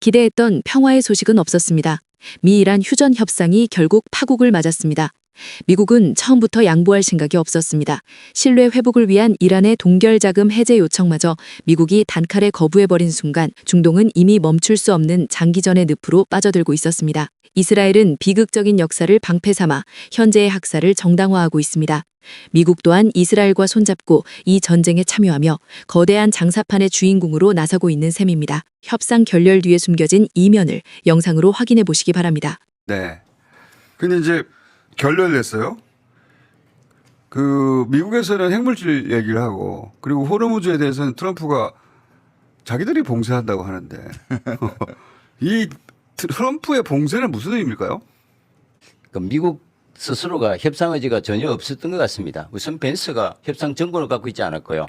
기대했던 평화의 소식은 없었습니다. 미-이란 휴전 협상이 결국 파국을 맞았습니다. 미국은 처음부터 양보할 생각이 없었습니다. 신뢰 회복을 위한 이란의 동결자금 해제 요청마저 미국이 단칼에 거부해버린 순간 중동은 이미 멈출 수 없는 장기전의 늪으로 빠져들고 있었습니다. 이스라엘은 비극적인 역사를 방패 삼아 현재의 학살을 정당화하고 있습니다. 미국 또한 이스라엘과 손잡고 이 전쟁에 참여하며 거대한 장사판의 주인공으로 나서고 있는 셈입니다. 협상 결렬 뒤에 숨겨진 이면을 영상으로 확인해 보시기 바랍니다. 네. 근데 이제 결렬됐어요. 그 미국에서는 핵물질 얘기를 하고 그리고 호르무즈에 대해서는 트럼프가 자기들이 봉쇄한다고 하는데 이 트럼프의 봉쇄는 무슨 의미일까요? 미국 스스로가 협상 의지가 전혀 없었던 것 같습니다. 우선 벤스가 협상 정권을 갖고 있지 않았고요.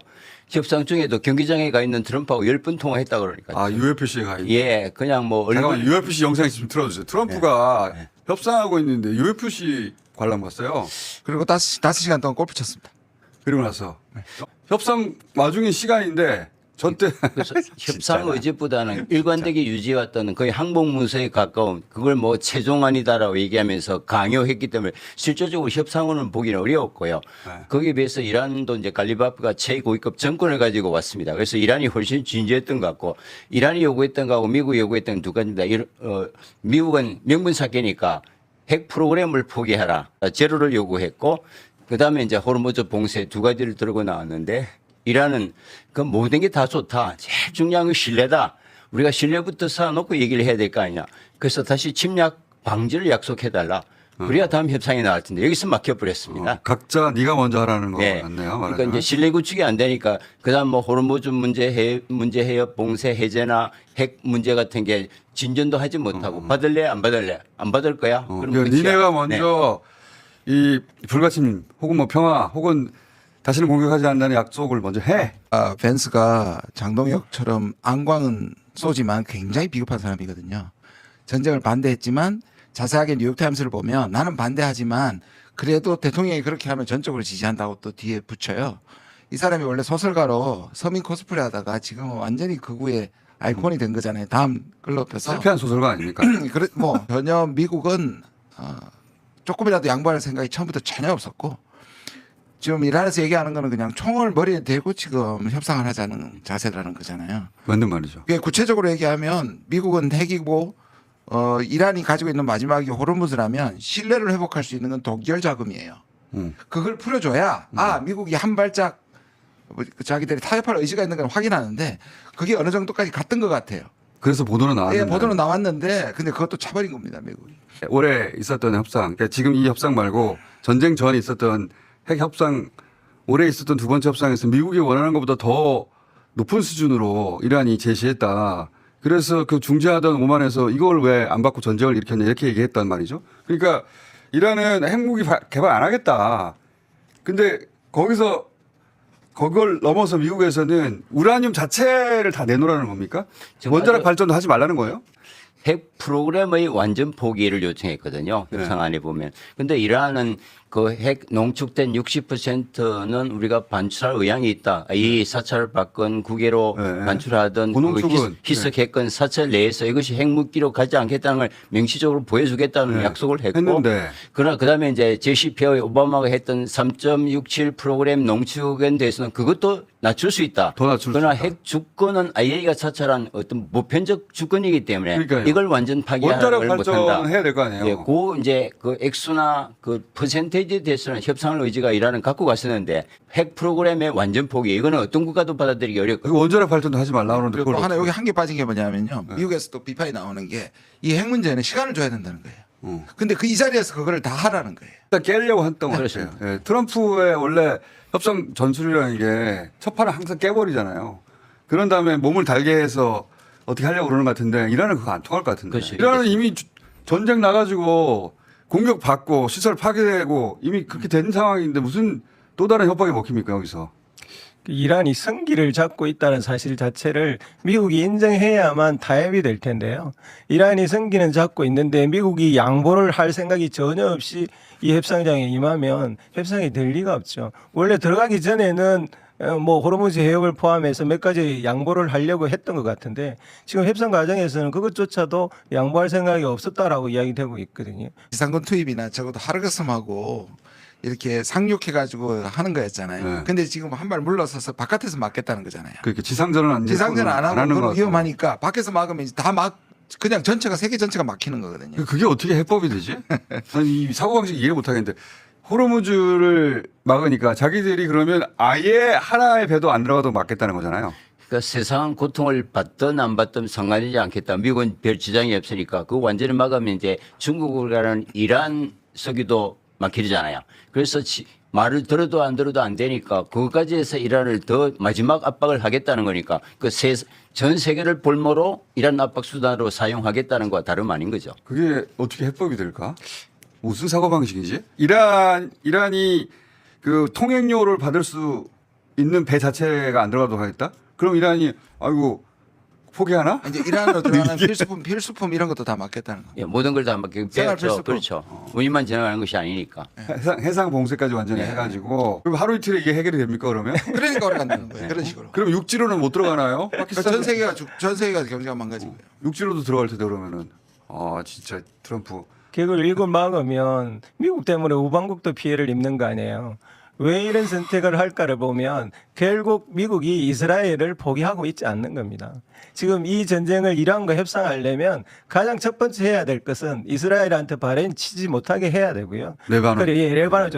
협상 중에도 경기장에 가 있는 트럼프하고 10번 통화했다고 그러니까. 아, UFC에 가 있는. 예, 그냥 뭐 잠깐만, UFC 영상 있으면 틀어주세요. 트럼프가 협상하고 있는데 UFC 관람 갔어요. 그리고 5시간 동안 골프 쳤습니다. 그리고 나서 협상 와중인 시간인데 저때 그래서 협상 의지보다는 일관되게 유지해왔던 거의 항복 문서에 가까운 그걸 뭐 최종안이다라고 얘기하면서 강요했기 때문에 실질적으로 협상원은 보기는 어려웠고요. 거기에 비해서 이란도 이제 갈리바프가 최고위급 정권을 가지고 왔습니다. 그래서 이란이 훨씬 진지했던 것 같고 이란이 요구했던 거하고 미국이 요구했던 두 가지입니다. 미국은 명분사태니까 핵 프로그램을 포기하라. 제로를 요구했고 그다음에 이제 호르무즈 봉쇄 두 가지를 들고 나왔는데 이란은 그 모든 게 다 좋다. 제일 중요한 건 신뢰다. 우리가 신뢰부터 쌓아놓고 얘기를 해야 될 거 아니냐. 그래서 다시 침략 방지를 약속해달라. 그래야 다음 협상이 나올 텐데 여기서 막혀버렸습니다. 각자 네가 먼저 하라는 거 네. 같네요. 그러니까 이제 신뢰 구축이 안 되니까 그다음 뭐 호르무즈 문제 해협 봉쇄 해제나 핵 문제 같은 게 진전도 하지 못하고 받을래 안 받을래 안 받을 거야. 그럼 그러니까 끝이야. 니네가 먼저 이 불가침 혹은 뭐 평화 혹은 다시는 공격하지 않는다는 약속을 먼저 해. 벤스가 장동혁처럼 안광은 쏘지만 굉장히 비겁한 사람이거든요. 전쟁을 반대했지만 자세하게 뉴욕타임스를 보면 나는 반대하지만 그래도 대통령이 그렇게 하면 전적으로 지지한다고 또 뒤에 붙여요. 이 사람이 원래 소설가로 서민 코스프레 하다가 지금 완전히 극우의 아이콘이 된 거잖아요. 다음 글럽에서. 실패한 소설가 아닙니까? 뭐 전혀 미국은 조금이라도 양보할 생각이 처음부터 전혀 없었고 지금 이란에서 얘기하는 거는 그냥 총을 머리에 대고 지금 협상을 하자는 자세라는 거잖아요. 맞는 말이죠. 구체적으로 얘기하면 미국은 핵이고 이란이 가지고 있는 마지막이 호르무즈라면 신뢰를 회복할 수 있는 건 동결 자금이에요. 그걸 풀어줘야 미국이 한 발짝 자기들이 타협할 의지가 있는 걸 확인하는데 그게 어느 정도까지 갔던 것 같아요. 그래서 보도는 나왔는데. 예, 보도는 나왔는데 근데 그것도 차버린 겁니다, 미국이. 올해 있었던 협상, 그러니까 지금 이 협상 말고 전쟁 전에 있었던 핵 협상, 올해 있었던 두 번째 협상에서 미국이 원하는 것보다 더 높은 수준으로 이란이 제시했다. 그래서 그 중재하던 오만에서 이걸 왜 안 받고 전쟁을 일으켰냐 이렇게 얘기했단 말이죠. 그러니까 이란은 핵무기 개발 안 하겠다. 근데 거기서 그걸 넘어서 미국에서는 우라늄 자체를 다 내놓으라는 겁니까? 원자력 발전도 하지 말라는 거예요? 핵 프로그램의 완전 포기를 요청했거든요. 협상안에 보면. 근데 이란은 그 핵 농축된 60%는 우리가 반출할 의향이 있다. 이 사찰 박건 국외로 반출하던 그 희석 핵건 사찰 내에서 이것이 핵무기로 가지 않겠다는 걸 명시적으로 보여주겠다는 약속을 했고. 그러나 그다음에 이제 제시피아의 오바마가 했던 3.67 프로그램 농축에 대해서는 그것도 낮출 수 있다. 더 낮출 그러나 수 있다. 핵 주권은 IAEA가 사찰한 어떤 보편적 주권이기 때문에 그러니까요. 이걸 완전 파기하는 걸 못한다. 원자력 발전 해야 될 거 아니에요. 예, 그 이제 그 액수나 그 퍼센테이지에 대해서는 협상을 의지가 이란은 갖고 갔었는데 핵 프로그램의 완전 포기 이거는 어떤 국가도 받아들이기 어렵고. 원자력 발전도 하지 말라 그러는데 그리고 하나 여기 한 개 빠진 게 뭐냐면요. 미국에서 또 비판이 나오는 게 이 핵 문제는 시간을 줘야 된다는 거예요. 근데 그 이 자리에서 그거를 다 하라는 거예요. 일단 깨려고 했던 것 그렇습니다. 같아요. 예, 트럼프의 원래 협상 전술이라는 게 첫 판을 항상 깨버리잖아요. 그런 다음에 몸을 달게 해서 어떻게 하려고 그러는 것 같은데 이란은 그거 안 통할 것 같은데. 그렇죠. 이란은 이미 전쟁 나가지고 공격받고 시설 파괴되고 이미 그렇게 된 상황인데 무슨 또 다른 협박이 먹힙니까 여기서. 이란이 승기를 잡고 있다는 사실 자체를 미국이 인정해야만 타협이 될 텐데요. 이란이 승기는 잡고 있는데 미국이 양보를 할 생각이 전혀 없이 이 협상장에 임하면 협상이 될 리가 없죠. 원래 들어가기 전에는 뭐 호르무즈 해역을 포함해서 몇 가지 양보를 하려고 했던 것 같은데 지금 협상 과정에서는 그것조차도 양보할 생각이 없었다라고 이야기되고 있거든요. 지상군 투입이나 적어도 하르가슴하고 이렇게 상륙해가지고 하는 거였잖아요. 네. 근데 지금 한 발 물러서서 바깥에서 막겠다는 거잖아요. 그렇게 지상전은 안 지상전 안 하고 하는 그건 거 위험하니까 밖에서 막으면 이제 다 막 그냥 전체가 세계 전체가 막히는 거거든요. 그게 어떻게 해법이 되지? 아니, 이 사고방식 이해 못 하겠는데 호르무즈를 막으니까 자기들이 그러면 아예 하나의 배도 안 들어가도 막겠다는 거잖아요. 그러니까 세상 고통을 받든 안 받든 상관이지 않겠다. 미국은 별 지장이 없으니까 그 완전히 막으면 이제 중국을 가는 이란 석유도 막히잖아요. 그래서 말을 들어도 안 들어도 안 되니까 그것까지 해서 이란을 더 마지막 압박을 하겠다는 거니까 전 세계를 볼모로 이란 압박 수단으로 사용하겠다는 거와 다름 아닌 거죠. 그게 어떻게 해법이 될까? 무슨 사고방식이지? 이란이 그 통행료를 받을 수 있는 배 자체가 안 들어가도 하겠다? 그럼 이란이 아이고 포기하나? 이제 이란으로 들어가는 필수품 이런 것도 다 막겠다는 거. 예, 모든 걸 다 막히고 생활 배죠. 필수품. 그렇죠. 운임만 지나가는 것이 아니니까. 해상 봉쇄까지 완전히 해가지고 그럼 하루 이틀에 이게 해결이 됩니까 그러면? 그러니까 오래 간다는 거예요. 그런 식으로. 그럼 육지로는 못 들어가나요? 그러니까 전 세계가 경제가 망가진 거예요. 육지로도 들어갈 텐데 그러면은 아 진짜 트럼프 그걸 이걸 막으면 미국 때문에 우방국도 피해를 입는 거 아니에요. 왜 이런 선택을 할까를 보면 결국 미국이 이스라엘을 포기하고 있지 않는 겁니다. 지금 이 전쟁을 이란과 협상하려면 가장 첫 번째 해야 될 것은 이스라엘한테 발엔 치지 못하게 해야 되고요. 레바논. 그래, 예, 레바논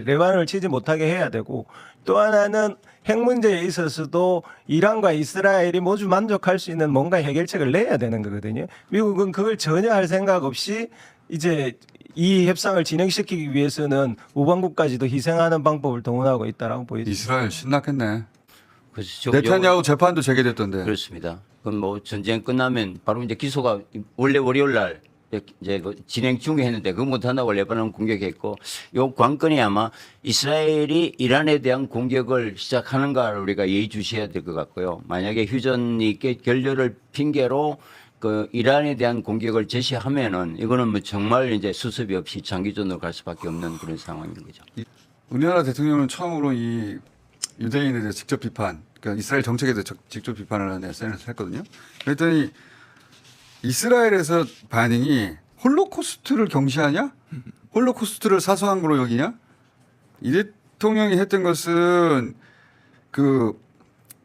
레바논을 치지 못하게 해야 되고 또 하나는 핵 문제에 있어서도 이란과 이스라엘이 모두 만족할 수 있는 뭔가 해결책을 내야 되는 거거든요. 미국은 그걸 전혀 할 생각 없이 이제 이 협상을 진행시키기 위해서는 우방국까지도 희생하는 방법을 동원하고 있다라고 보여집니다. 이스라엘 신났겠네. 그래서 네타냐후 재판도 재개됐던데. 그렇습니다. 그럼 뭐 전쟁 끝나면 바로 이제 기소가 원래 월요일 날 이제 그 진행 중에 했는데 그거 못한다고 레바논 공격했고 요 관건이 아마 이스라엘이 이란에 대한 공격을 시작하는가를 우리가 예의주시해야 될 것 같고요. 만약에 휴전이 결렬을 핑계로 그 이란에 대한 공격을 제시하면은 이거는 뭐 정말 이제 수습이 없이 장기전으로 갈 수밖에 없는 그런 상황인 거죠. 우리나라 대통령은 처음으로 이 유대인에 대해 직접 비판, 그러니까 이스라엘 정책에 대해 직접 비판을 하는 SNS를 했거든요. 그랬더니 이스라엘에서 반응이 홀로코스트를 경시하냐? 홀로코스트를 사소한 거로 여기냐? 이 대통령이 했던 것은 그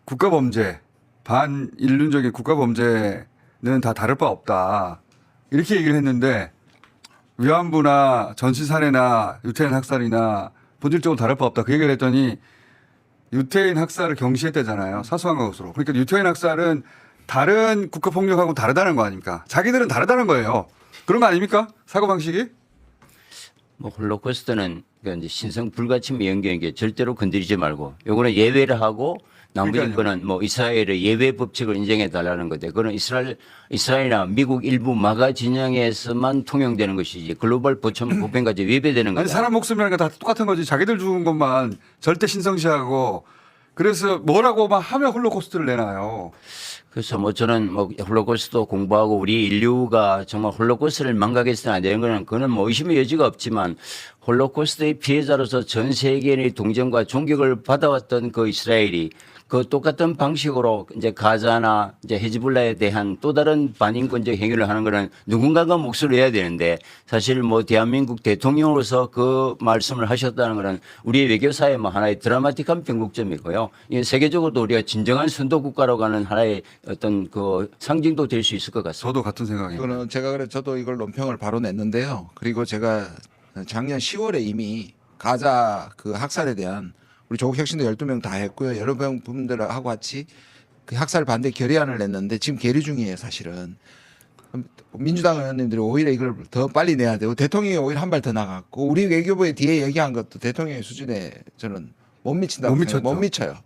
국가범죄, 반인륜적인 국가범죄는 다 다를 바 없다. 이렇게 얘기를 했는데 위안부나 전시살해나 유태인 학살이나 본질적으로 다를 바 없다. 그 얘기를 했더니 유태인 학살을 경시했대잖아요. 사소한 것으로. 그러니까 유태인 학살은 다른 국가폭력하고 다르다는 거 아닙니까? 자기들은 다르다는 거예요. 그런 거 아닙니까? 사고방식이? 뭐 홀로코스트는 그러니까 이제 신성 불가침의 연결인 게 절대로 건드리지 말고 요거는 예외를 하고 나머지 그러니까요. 거는 뭐 이스라엘의 예외 법칙을 인정해 달라는 건데 그거는 이스라엘이나 미국 일부 마가 진영에서만 통용되는 것이지 글로벌 보편까지 위배되는 아니 거다. 사람 목숨이라는 거 다 똑같은 거지. 자기들 죽은 것만 절대 신성시하고 그래서 뭐라고 막 하면 홀로코스트를 내놔요. 그래서 뭐 저는 뭐 홀로코스트 공부하고 우리 인류가 정말 홀로코스트를 망각해서는 안 되는 거는 그거는 뭐 의심의 여지가 없지만 홀로코스트의 피해자로서 전 세계의 동정과 존경을 받아왔던 그 이스라엘이 그 똑같은 방식으로 이제 가자나 이제 헤즈볼라에 대한 또 다른 반인권적 행위를 하는 거는 누군가가 몫을 내야 되는데 사실 뭐 대한민국 대통령으로서 그 말씀을 하셨다는 거는 우리 외교사의 뭐 하나의 드라마틱한 변곡점이고요. 이게 세계적으로도 우리가 진정한 선도 국가로 가는 하나의 어떤 그 상징도 될 수 있을 것 같습니다. 저도 같은 생각입니다. 이거는 제가 그래 저도 이걸 논평을 바로 냈는데요. 그리고 제가 작년 10월에 이미 가자 그 학살에 대한 우리 조국 혁신도 12명 다 했고요. 여러 분들하고 같이 그 학살 반대 결의안을 냈는데 지금 계류 중이에요, 사실은. 민주당 의원님들이 오히려 이걸 더 빨리 내야 되고 대통령이 오히려 한 발 더 나갔고 우리 외교부에 뒤에 얘기한 것도 대통령의 수준에 저는 못 미친다고 못 미쳐요.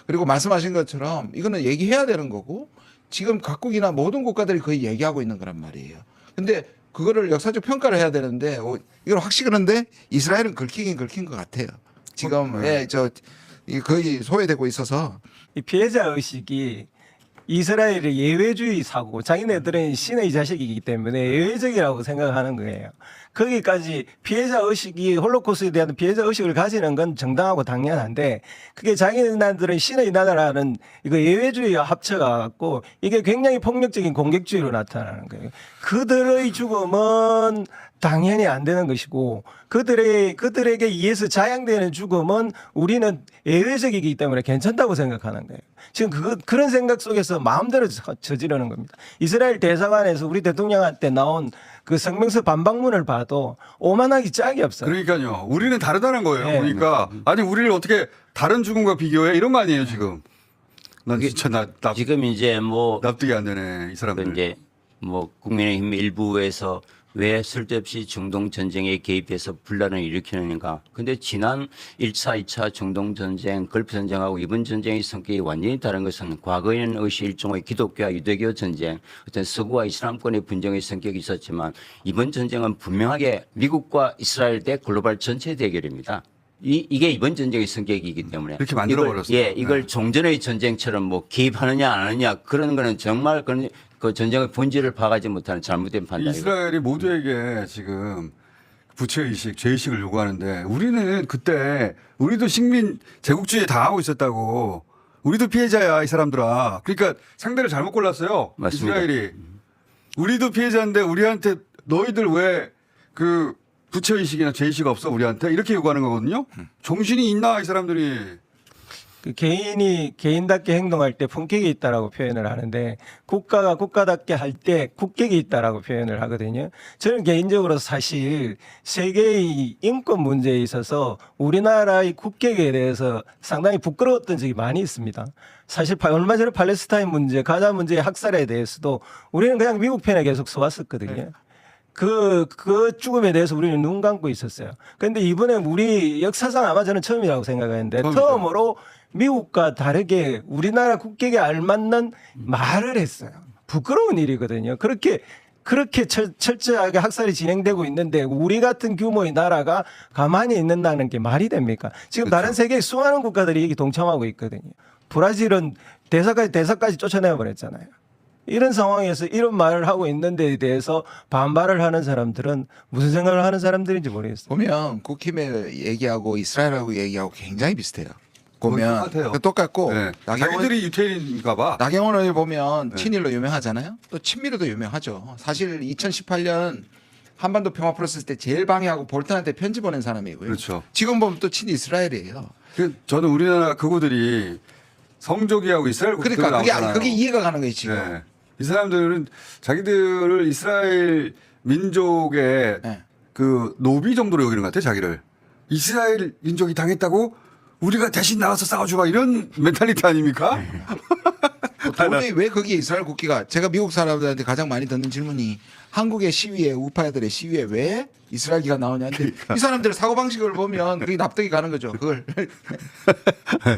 그리고 말씀하신 것처럼 이거는 얘기해야 되는 거고 지금 각국이나 모든 국가들이 거의 얘기하고 있는 거란 말이에요. 근데 그거를 역사적 평가를 해야 되는데 이걸 확실히 그런데 이스라엘은 긁히긴 긁힌 것 같아요. 지금 거의 소외되고 있어서 이 피해자 의식이 이스라엘의 예외주의 사고, 자기네들은 신의 자식이기 때문에 예외적이라고 생각하는 거예요. 거기까지 피해자 의식이 홀로코스트에 대한 피해자 의식을 가지는 건 정당하고 당연한데 그게 자기네들은 신의 나라라는 이거 예외주의와 합쳐가 갖고 이게 굉장히 폭력적인 공격주의로 나타나는 거예요. 그들의 죽음은 당연히 안 되는 것이고 그들에게 의해서 자양되는 죽음은 우리는 예외적이기 때문에 괜찮다고 생각하는 거예요. 지금 그런 생각 속에서 마음대로 저지르는 겁니다. 이스라엘 대사관에서 우리 대통령한테 나온 그 성명서 반박문을 봐도 오만하기 짝이 없어요. 그러니까요. 우리는 다르다는 거예요. 네. 그러니까 아니 우리를 어떻게 다른 죽음과 비교해 이런 거 아니에요 지금. 난 진짜 지금 이제 뭐 납득이 안 되네 이 그 사람들. 이제 뭐 국민의힘 일부에서 왜 쓸데없이 중동 전쟁에 개입해서 분란을 일으키는가? 근데 지난 1차, 2차 중동 전쟁, 걸프 전쟁하고 이번 전쟁의 성격이 완전히 다른 것은 과거에는 의시 일종의 기독교와 유대교 전쟁, 어떤 서구와 이슬람권의 분쟁의 성격이 있었지만 이번 전쟁은 분명하게 미국과 이스라엘 대 글로벌 전체 대결입니다. 이게 이번 전쟁의 성격이기 때문에 이렇게 만들어버렸어요. 이걸 네. 종전의 전쟁처럼 뭐 개입하느냐 안 하느냐 그런 거는 정말 그 전쟁의 본질을 파악하지 못하는 잘못된 판단이고. 이스라엘이 모두에게 지금 부채의식, 죄의식을 요구하는데 우리는 그때 우리도 식민 제국주의에 당하고 있었다고. 우리도 피해자야 이 사람들아. 그러니까 상대를 잘못 골랐어요. 맞습니다. 이스라엘이. 우리도 피해자인데 우리한테 너희들 왜 그 부채의식이나 죄의식 없어 우리한테 이렇게 요구하는 거거든요. 정신이 있나 이 사람들이. 그 개인이 개인답게 행동할 때 품격이 있다라고 표현을 하는데 국가가 국가답게 할 때 국격이 있다라고 표현을 하거든요. 저는 개인적으로 사실 세계의 인권 문제에 있어서 우리나라의 국격에 대해서 상당히 부끄러웠던 적이 많이 있습니다. 사실 얼마 전에 팔레스타인 문제, 가자 문제의 학살에 대해서도 우리는 그냥 미국 편에 계속 서왔었거든요. 그 죽음에 대해서 우리는 눈 감고 있었어요. 그런데 이번에 우리 역사상 아마 저는 처음이라고 생각하는데 처음으로 미국과 다르게 우리나라 국격에 알맞는 말을 했어요. 부끄러운 일이거든요. 그렇게 철저하게 학살이 진행되고 있는데 우리 같은 규모의 나라가 가만히 있는다는 게 말이 됩니까? 지금 다른 세계의 수많은 국가들이 여기 동참하고 있거든요. 브라질은 대사까지 쫓아내 버렸잖아요. 이런 상황에서 이런 말을 하고 있는 데에 대해서 반발을 하는 사람들은 무슨 생각을 하는 사람들인지 모르겠어요. 보면 국힘의 얘기하고 이스라엘하고 얘기하고 굉장히 비슷해요. 보면 똑같아요. 똑같고 네. 나경원, 자기들이 유태인인가 봐. 나경원 의원 보면 네. 친일로 유명하잖아요. 또 친미로도 유명하죠. 사실 2018년 한반도 평화 프로세스 때 제일 방해하고 볼턴한테 편지 보낸 사람이고요. 그렇죠. 지금 보면 또 친이스라엘이에요. 저는 우리나라 그구들이 성조기하고 이스라엘 국적이 그러니까 나오잖아요. 그게 이해가 가는 거예요 지금. 네. 이 사람들은 자기들을 이스라엘 민족의 네. 그 노비 정도로 여기는 것 같아요, 자기를. 이스라엘 민족이 당했다고 우리가 대신 나가서 싸워주마 이런 멘탈리티 아닙니까? 도저히 왜 거기에 이스라엘 국기가 제가 미국 사람들한테 가장 많이 듣는 질문이 한국의 시위에 우파들의 시위에 왜 이스라엘기가 나오냐는데 이 사람들의 사고방식을 보면 그게 납득이 가는 거죠. 그걸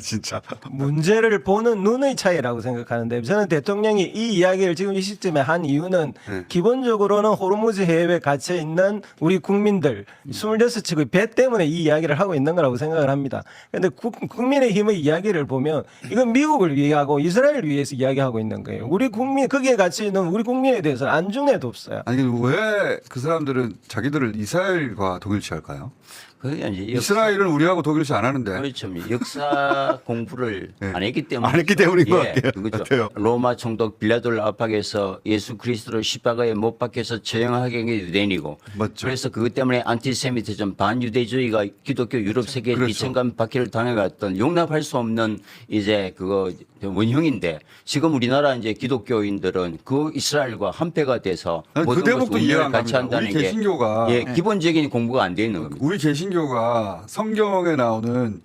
진짜. 문제를 보는 눈의 차이라고 생각하는데 저는 대통령이 이 이야기를 지금 이 시점에 한 이유는 네. 기본적으로는 호르무즈 해협에 갇혀 있는 우리 국민들 26척의 배 때문에 이 이야기를 하고 있는 거라고 생각을 합니다. 그런데 국민의힘의 이야기를 보면 이건 미국을 위하고 이스라엘을 위해서 이야기하고 있는 거예요. 우리 국민 거기에 갇혀 있는 우리 국민에 대해서는 안중에도 없어요. 아니 왜 그 사람들은 자기들을 이스라엘과 동일시할까요? 그게 이제 이스라엘은 우리하고 동일시 안 하는데. 그렇죠. 역사 공부를 네. 안 했기 때문에 안 했기 때문인 것 같아요. 그렇죠. 같아요. 로마 총독 빌라도를 압박해서 예수 그리스도를 십자가에 못 박혀서 처형하게 한 게 유대인이고. 맞죠. 그래서 그것 때문에 안티세미티즘 반유대주의가 기독교 유럽 세계에 그렇죠. 2000간 박해를 당해갔던 용납할 수 없는 이제 그거 원형인데 지금 우리나라 이제 기독교인들은 그 이스라엘과 한패가 돼서 그 모든 대목도 것을 이해가 운영을 안 같이 갑니다. 한다는 우리 게 개신교가 예, 기본적인 공부가 안 돼 있는 겁니다. 우리 개신교가 성경에 나오는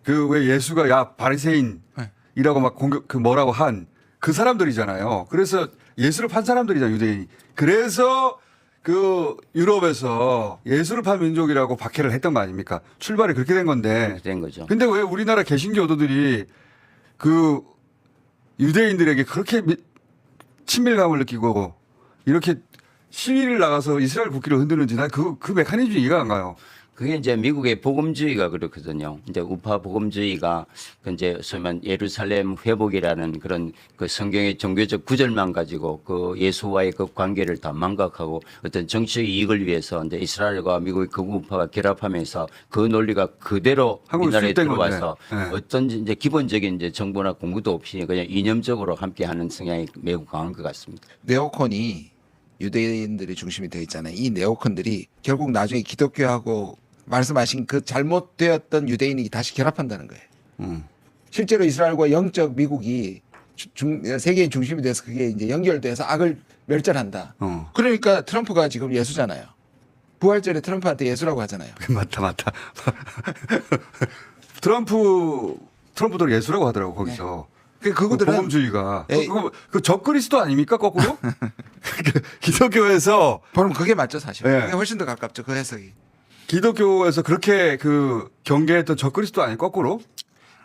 그 왜 예수가 야 바리새인이라고 막 공격 그 뭐라고 한 그 사람들이잖아요. 그래서 예수를 판 사람들이잖아요, 유대인이. 그래서 그 유럽에서 예수를 판 민족이라고 박해를 했던 거 아닙니까? 출발이 그렇게 된 건데. 된 거죠. 근데 왜 우리나라 개신교도들이 그 유대인들에게 그렇게 친밀감을 느끼고 이렇게 시위를 나가서 이스라엘 국기를 흔드는지 난 그 메커니즘이 이해가 안 가요. 그게 이제 미국의 복음주의가 그렇거든요. 이제 우파 복음주의가 그 이제 소위 말 예루살렘 회복이라는 그런 그 성경의 종교적 구절만 가지고 그 예수와의 그 관계를 다 망각하고 어떤 정치적 이익을 위해서 이제 이스라엘과 미국의 극우 우파가 결합하면서 그 논리가 그대로 한국에 우리나라에 수입된 들어와서 건데. 네. 어떤 이제 기본적인 이제 정보나 공부도 없이 그냥 이념적으로 함께하는 성향이 매우 강한 것 같습니다. 네오콘이 유대인들이 중심이 되어 있잖아요. 이 네오콘들이 결국 나중에 기독교하고 말씀하신 그 잘못되었던 유대인이 다시 결합한다는 거예요. 실제로 이스라엘과 영적 미국이 세계의 중심이 돼서 그게 이제 연결돼서 악을 멸절한다. 그러니까 트럼프가 지금 예수잖아요. 부활절에 트럼프한테 예수라고 하잖아요. 맞다. 트럼프도 예수라고 하더라고 거기서. 그거들은 복음주의가 에이. 그 적그리스도 아닙니까 거꾸로? 기독교에서 그럼 그게 맞죠 사실. 네. 그게 훨씬 더 가깝죠 그 해석이. 기독교에서 그렇게 그 경계했던 적그리스도 아니 거꾸로?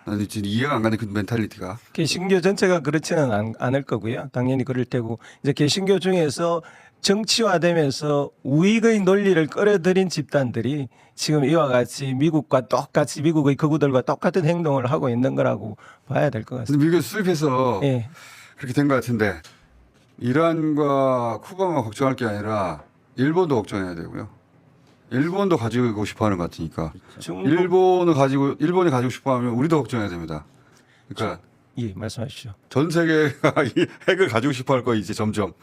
나는 지금 이해가 안 가는 그 멘탈리티가. 개신교 전체가 그렇지는 않을 거고요. 당연히 그럴 테고 이제 개신교 중에서 정치화되면서 우익의 논리를 끌어들인 집단들이 지금 이와 같이 미국과 똑같이 미국의 극우들과 똑같은 행동을 하고 있는 거라고 봐야 될 것 같습니다. 근데 미국에 수입해서 예. 그렇게 된 것 같은데 이란과 쿠바만 걱정할 게 아니라 일본도 걱정해야 되고요. 일본도 가지고 싶어하는 것 같으니까 중국 일본이 가지고 싶어하면 우리도 걱정해야 됩니다. 그러니까 예 말씀하시죠. 전 세계가 이 핵을 가지고 싶어할 거 이제 점점.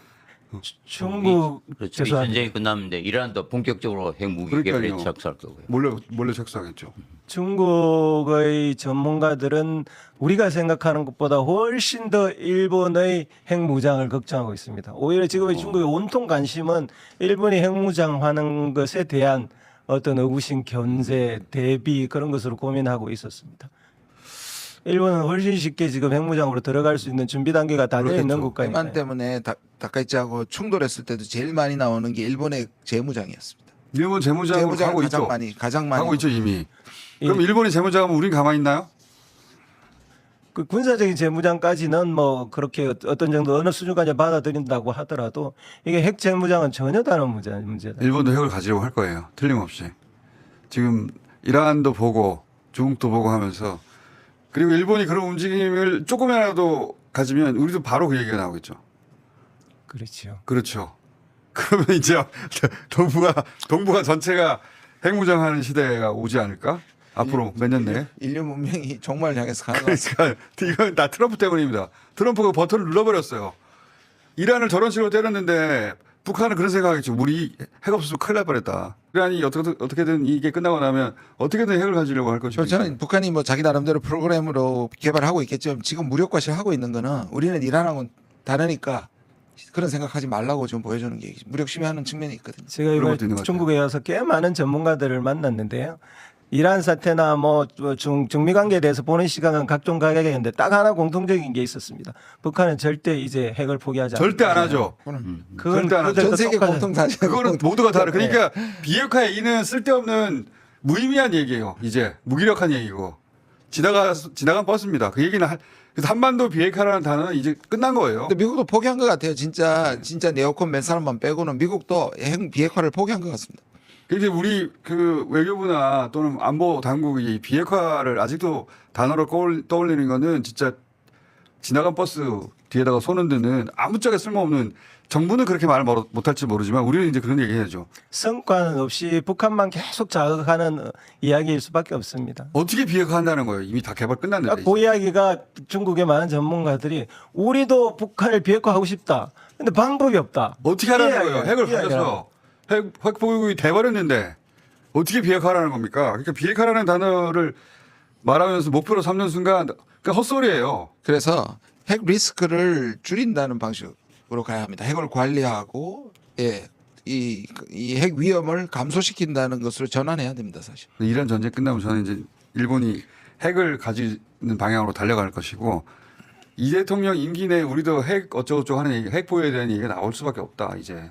중국 그렇죠. 이 죄송합니다. 전쟁이 끝나면 이란도 본격적으로 핵무기 그러니까요. 개발에 착수할 거고요. 몰래 착수하겠죠. 중국의 전문가들은 우리가 생각하는 것보다 훨씬 더 일본의 핵무장을 걱정하고 있습니다. 오히려 지금의 중국의 온통 관심은 일본이 핵무장하는 것에 대한 어떤 의구심, 견제, 대비 그런 것으로 고민하고 있었습니다. 일본은 훨씬 쉽게 지금 핵무장으로 들어갈 수 있는 준비 단계가 다 되어 있는 그렇겠죠. 국가입니다. 대만 때문에 다카이치하고 충돌했을 때도 제일 많이 나오는 게 일본의 재무장이었습니다. 일본 재무장으로 가고 있죠. 가장 많이 하고 있죠 이미. 예. 그럼 일본이 재무장하면 우린 가만히 있나요? 그 군사적인 재무장까지는 뭐 그렇게 어떤 정도 어느 수준까지 받아들인다고 하더라도 이게 핵 재무장은 전혀 다른 문제다. 일본도 핵을 가지려고 할 거예요. 틀림없이. 지금 이란도 보고 중국도 보고 하면서 그리고 일본이 그런 움직임을 조금이라도 가지면 우리도 바로 그 얘기가 나오겠죠. 그렇죠. 그렇죠. 그러면 이제 동북아 전체가 핵무장하는 시대가 오지 않을까? 앞으로 몇 년 내에. 인류 문명이 종말을 향해서 가는 그러니까 이건 다 트럼프 때문입니다. 트럼프가 버튼을 눌러버렸어요. 이란을 저런 식으로 때렸는데 북한은 그런 생각하겠죠. 우리 핵 없으면 큰일 날 뻔했다. 이란이 어떻게든 이게 끝나고 나면 어떻게든 핵을 가지려고 할 것이고. 저는 북한이 뭐 자기 나름대로 프로그램으로 개발하고 있겠죠. 지금 무력화시 하고 있는 거는 우리는 이란하고는 다르니까 그런 생각하지 말라고 좀 보여주는 게 무력 심해하는 측면이 있거든요. 제가 그런 것도 있는 이번에 것 중국에 와서 꽤 많은 전문가들을 만났는데요. 이란 사태나 뭐 중미 관계에 대해서 보는 시각은 각종 각각이었는데 딱 하나 공통적인 게 있었습니다. 북한은 절대 이제 핵을 포기하지 절대 안 않는다. 하죠. 그건 절대 안 하죠. 전 세계 공통 사실. 그거는 모두가 다르. 그러니까 비핵화의 이는 쓸데없는 무의미한 얘기예요. 이제 무기력한 얘기고 지나간 버스입니다. 그 얘기는 그래서 한반도 비핵화라는 단어는 이제 끝난 거예요. 근데 미국도 포기한 것 같아요. 진짜 네오콘 몇 사람만 빼고는 미국도 핵 비핵화를 포기한 것 같습니다. 이제 우리 그 외교부나 또는 안보 당국이 비핵화를 아직도 단어로 떠올리는 거는 진짜 지나간 버스 뒤에다가 손 흔드는 아무짝에 쓸모없는 정부는 그렇게 말을 못할지 모르지만 우리는 이제 그런 얘기 해야죠. 성과는 없이 북한만 계속 자극하는 이야기일 수밖에 없습니다. 어떻게 비핵화한다는 거예요? 이미 다 개발 끝났는데. 그 이야기가 중국의 많은 전문가들이 우리도 북한을 비핵화하고 싶다. 근데 방법이 없다. 어떻게 하라는 이 거예요? 이야기야. 핵을 이 이야기야. 가져서 핵 보유국이 돼버렸는데 어떻게 비핵화라는 겁니까? 그러니까 비핵화라는 단어를 말하면서 목표로 삼는 순간 그러니까 헛소리예요. 그래서 핵 리스크를 줄인다는 방식으로 가야 합니다. 핵을 관리하고 이 핵 위험을 감소시킨다는 것으로 전환해야 됩니다, 사실. 이란 전쟁 끝나면 저는 이제 일본이 핵을 가지는 방향으로 달려갈 것이고 이 대통령 임기 내에 우리도 핵 어쩌고저쩌고 하는 얘기, 핵 보유에 대한 얘기가 나올 수밖에 없다 이제.